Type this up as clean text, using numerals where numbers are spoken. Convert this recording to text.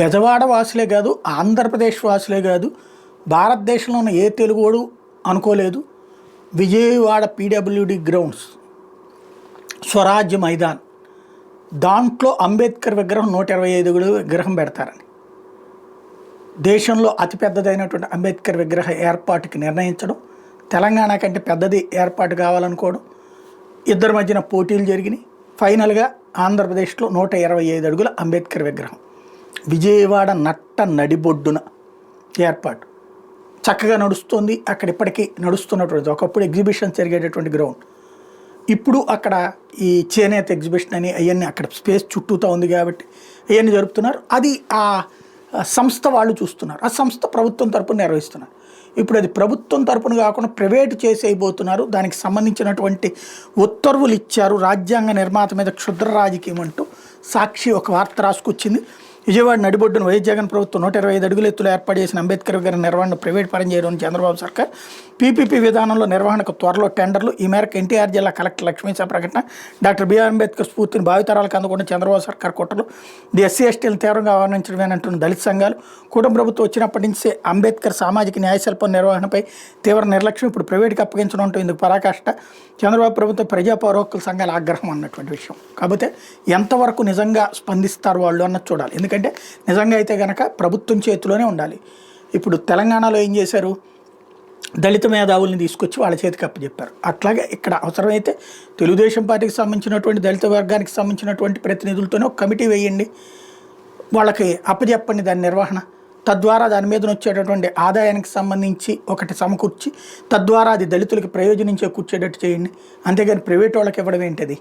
బెజవాడ వాసులే కాదు, ఆంధ్రప్రదేశ్ వాసులే కాదు, భారతదేశంలో ఉన్న ఏ తెలుగోడు అనుకోలేదు విజయవాడ పీడబ్ల్యూడి గ్రౌండ్స్ స్వరాజ్య మైదాన్ దాంట్లో అంబేద్కర్ విగ్రహం 125 అడుగుల విగ్రహం పెడతారని. దేశంలో అతిపెద్దదైనటువంటి అంబేద్కర్ విగ్రహ ఏర్పాటుకి నిర్ణయించడం, తెలంగాణ కంటే పెద్దది ఏర్పాటు కావాలనుకోవడం, ఇద్దరి మధ్యన పోటీలు జరిగినాయి. ఫైనల్గా ఆంధ్రప్రదేశ్లో 125 అడుగుల అంబేద్కర్ విగ్రహం విజయవాడ నట్ట నడిబొడ్డున ఏర్పాటు చక్కగా నడుస్తుంది. అక్కడ ఇప్పటికీ నడుస్తున్నటువంటి, ఒకప్పుడు ఎగ్జిబిషన్ జరిగేటటువంటి గ్రౌండ్, ఇప్పుడు అక్కడ ఈ చేనేత ఎగ్జిబిషన్ అని అవన్నీ అక్కడ స్పేస్ చుట్టూతో ఉంది కాబట్టి అవన్నీ జరుపుతున్నారు. అది ఆ సంస్థ వాళ్ళు చూస్తున్నారు. ఆ సంస్థ ప్రభుత్వం తరపున నిర్వహిస్తున్నారు. ఇప్పుడు అది ప్రభుత్వం తరపున కాకుండా ప్రైవేట్ చేసేయబోతున్నారు. దానికి సంబంధించినటువంటి ఉత్తర్వులు ఇచ్చారు. రాజ్యాంగ నిర్మాత మీద క్షుద్ర రాజకీయం అంటూ సాక్షి ఒక వార్త రాసుకొచ్చింది. విజయవాడ నడిబొడ్డును వైఎస్ జగన్ ప్రభుత్వం 125 అడుగుల ఎత్తులో ఏర్పాటు చేసిన అంబేద్కర్ విగ్రహ నిర్వహణ ప్రైవేట్ పరం చేయడం చంద్రబాబు సర్కార్. పీపీపీ విధానంలో నిర్వహణకు త్వరలో టెండర్లు. ఈ మేరకు ఎన్టీఆర్ జిల్లా కలెక్టర్ లక్ష్మీశా ప్రకటన. డాక్టర్ బిఆర్ అంబేద్కర్ స్ఫూర్తిని భావితరాలకు అందకుండా చంద్రబాబు సర్కార్ కుట్రలు. ఇది ఎస్సీ ఎస్టీలను తీవ్రంగా ఆహ్వానించడమేనంటున్న దళిత సంఘాలు. కూటమి ప్రభుత్వం వచ్చినప్పటి నుంచే అంబేద్కర్ సామాజిక న్యాయశిల్పం నిర్వహణపై తీవ్ర నిర్లక్ష్యం, ఇప్పుడు ప్రైవేట్కి అప్పగించడం అంటూ ఇందుకు పరాకాష్ట. చంద్రబాబు ప్రభుత్వం ప్రజా పౌర హక్కుల సంఘాల ఆగ్రహం అన్నటువంటి విషయం. కాకపోతే ఎంతవరకు నిజంగా స్పందిస్తారు వాళ్ళు అన్నది చూడాలి. ఎందుకంటే నిజంగా అయితే కనుక ప్రభుత్వం చేతిలోనే ఉండాలి. ఇప్పుడు తెలంగాణలో ఏం చేశారు, దళిత మేధావుల్ని తీసుకొచ్చి వాళ్ళ చేతికి అప్పచెప్పారు. అట్లాగే ఇక్కడ అవసరమైతే తెలుగుదేశం పార్టీకి సంబంధించినటువంటి దళిత వర్గానికి సంబంధించినటువంటి ప్రతినిధులతోనే ఒక కమిటీ వేయండి, వాళ్ళకి అప్పచెప్పండి దాని నిర్వహణ. తద్వారా దాని మీద వచ్చేటటువంటి ఆదాయానికి సంబంధించి ఒకటి సమకూర్చి తద్వారా అది దళితులకి ప్రయోజనం చేకూర్చేటట్టు చేయండి. అంతేగాని ప్రైవేట్ వాళ్ళకి ఇవ్వడం ఏంటది?